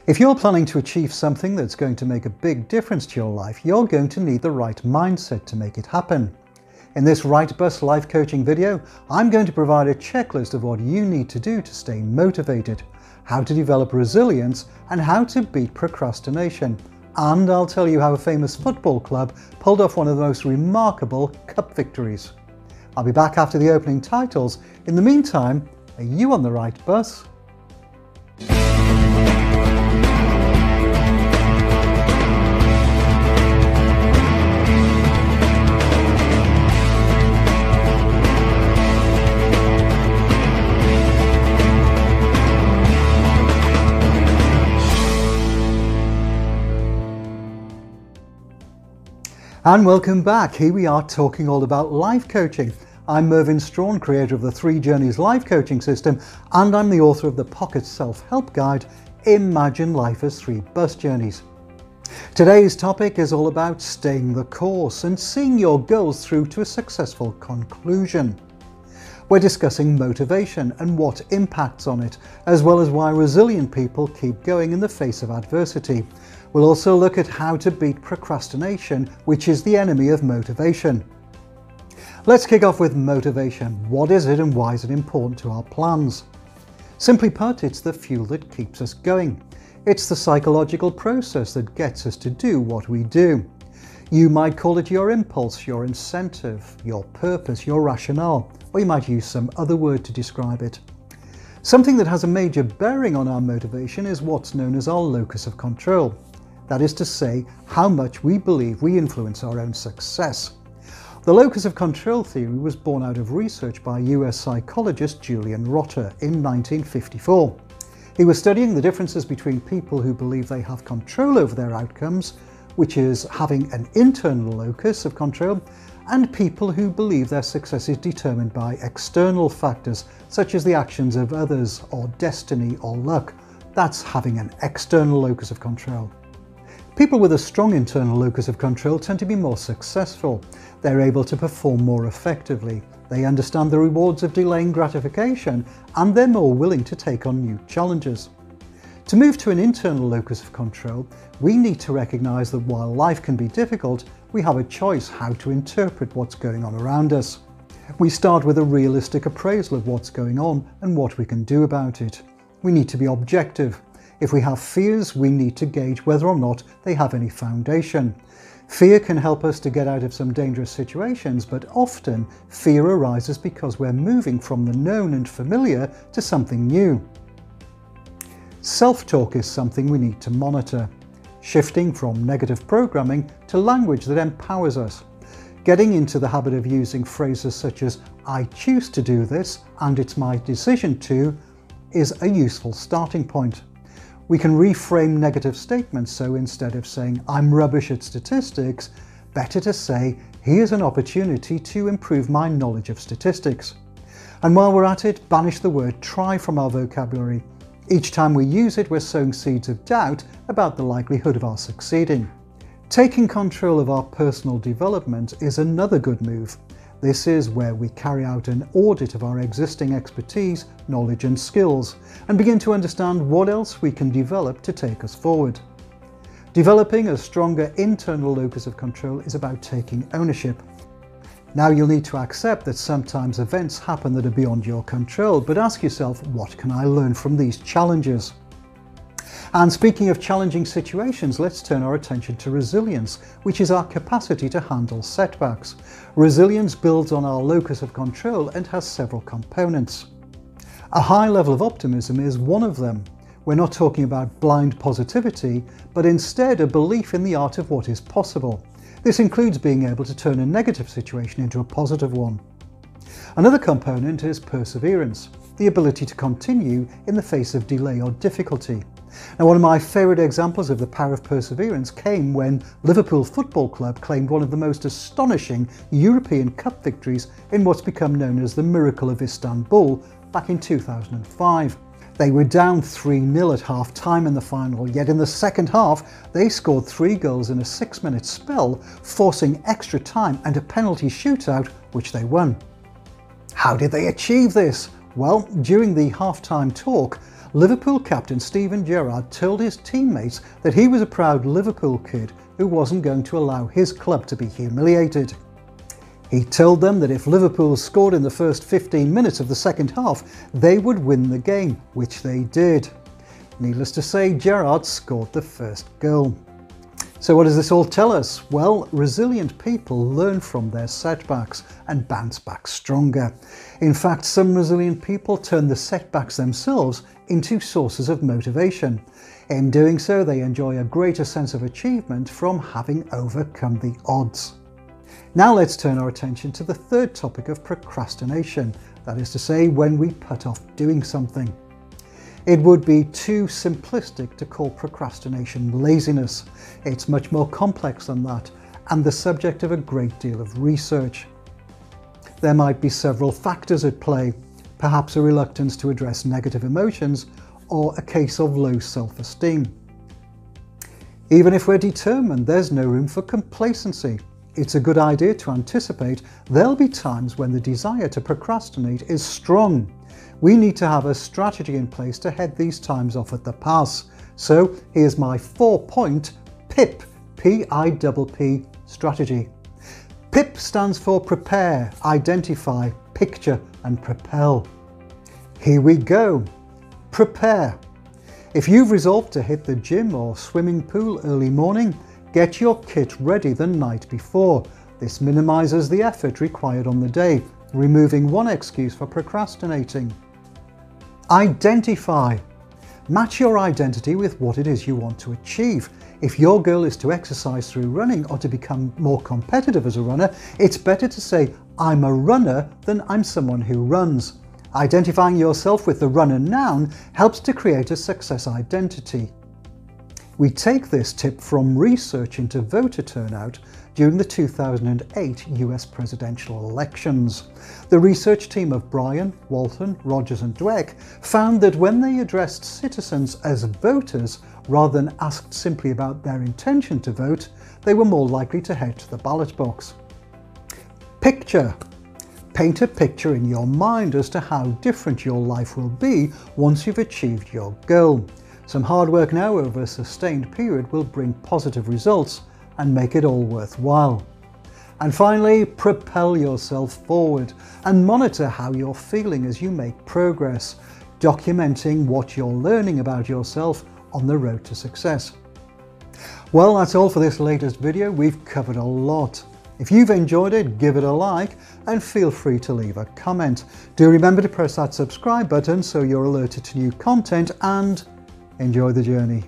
If you're planning to achieve something that's going to make a big difference to your life, you're going to need the right mindset to make it happen. In this Right Bus life coaching video, I'm going to provide a checklist of what you need to do to stay motivated, how to develop resilience, and how to beat procrastination. And I'll tell you how a famous football club pulled off one of the most remarkable cup victories. I'll be back after the opening titles. In the meantime, are you on the right bus? And welcome back. Here we are talking all about life coaching. I'm Mervin Straughan, creator of the 3 Journeys life coaching system, and I'm the author of the pocket self-help guide, Imagine Life as 3 Bus Journeys. Today's topic is all about staying the course and seeing your goals through to a successful conclusion. We're discussing motivation and what impacts on it, as well as why resilient people keep going in the face of adversity. We'll also look at how to beat procrastination, which is the enemy of motivation. Let's kick off with motivation. What is it and why is it important to our plans? Simply put, it's the fuel that keeps us going. It's the psychological process that gets us to do what we do. You might call it your impulse, your incentive, your purpose, your rationale, or you might use some other word to describe it. Something that has a major bearing on our motivation is what's known as our locus of control. That is to say, how much we believe we influence our own success. The locus of control theory was born out of research by US psychologist Julian Rotter in 1954. He was studying the differences between people who believe they have control over their outcomes, which is having an internal locus of control, and people who believe their success is determined by external factors, such as the actions of others, or destiny, or luck. That's having an external locus of control. People with a strong internal locus of control tend to be more successful. They're able to perform more effectively. They understand the rewards of delaying gratification, and they're more willing to take on new challenges. To move to an internal locus of control, we need to recognize that while life can be difficult, we have a choice how to interpret what's going on around us. We start with a realistic appraisal of what's going on and what we can do about it. We need to be objective. If we have fears, we need to gauge whether or not they have any foundation. Fear can help us to get out of some dangerous situations, but often fear arises because we're moving from the known and familiar to something new. Self-talk is something we need to monitor, shifting from negative programming to language that empowers us. Getting into the habit of using phrases such as "I choose to do this" and "it's my decision to" is a useful starting point. We can reframe negative statements, so instead of saying "I'm rubbish at statistics," better to say "here's an opportunity to improve my knowledge of statistics." And while we're at it, banish the word "try" from our vocabulary. Each time we use it, we're sowing seeds of doubt about the likelihood of our succeeding. Taking control of our personal development is another good move. This is where we carry out an audit of our existing expertise, knowledge and skills, and begin to understand what else we can develop to take us forward. Developing a stronger internal locus of control is about taking ownership. Now you'll need to accept that sometimes events happen that are beyond your control, but ask yourself, what can I learn from these challenges? And speaking of challenging situations, let's turn our attention to resilience, which is our capacity to handle setbacks. Resilience builds on our locus of control and has several components. A high level of optimism is one of them. We're not talking about blind positivity, but instead a belief in the art of what is possible. This includes being able to turn a negative situation into a positive one. Another component is perseverance, the ability to continue in the face of delay or difficulty. Now, one of my favourite examples of the power of perseverance came when Liverpool Football Club claimed one of the most astonishing European Cup victories in what's become known as the Miracle of Istanbul back in 2005. They were down 3-0 at half-time in the final, yet in the second half they scored 3 goals in a 6-minute spell, forcing extra time and a penalty shootout, which they won. How did they achieve this? Well, during the half-time talk, Liverpool captain Steven Gerrard told his teammates that he was a proud Liverpool kid who wasn't going to allow his club to be humiliated. He told them that if Liverpool scored in the first 15 minutes of the second half, they would win the game, which they did. Needless to say, Gerrard scored the first goal. So what does this all tell us? Well, resilient people learn from their setbacks and bounce back stronger. In fact, some resilient people turn the setbacks themselves into sources of motivation. In doing so, they enjoy a greater sense of achievement from having overcome the odds. Now let's turn our attention to the third topic of procrastination, that is to say, when we put off doing something. It would be too simplistic to call procrastination laziness. It's much more complex than that, and the subject of a great deal of research. There might be several factors at play, perhaps a reluctance to address negative emotions, or a case of low self-esteem. Even if we're determined, there's no room for complacency. It's a good idea to anticipate there'll be times when the desire to procrastinate is strong. We need to have a strategy in place to head these times off at the pass. So here's my 4-point PIPP, P-I-P-P strategy. PIPP stands for prepare, identify, picture and propel. Here we go. Prepare. If you've resolved to hit the gym or swimming pool early morning, get your kit ready the night before. This minimises the effort required on the day, removing one excuse for procrastinating. Identify. Match your identity with what it is you want to achieve. If your goal is to exercise through running or to become more competitive as a runner, it's better to say, I'm a runner than I'm someone who runs. Identifying yourself with the runner noun helps to create a success identity. We take this tip from research into voter turnout during the 2008 US presidential elections. The research team of Bryan, Walton, Rogers and Dweck found that when they addressed citizens as voters rather than asked simply about their intention to vote, they were more likely to head to the ballot box. Picture. Paint a picture in your mind as to how different your life will be once you've achieved your goal. Some hard work now over a sustained period will bring positive results and make it all worthwhile. And finally, propel yourself forward and monitor how you're feeling as you make progress, documenting what you're learning about yourself on the road to success. Well, that's all for this latest video. We've covered a lot. If you've enjoyed it, give it a like and feel free to leave a comment. Do remember to press that subscribe button so you're alerted to new content, and enjoy the journey.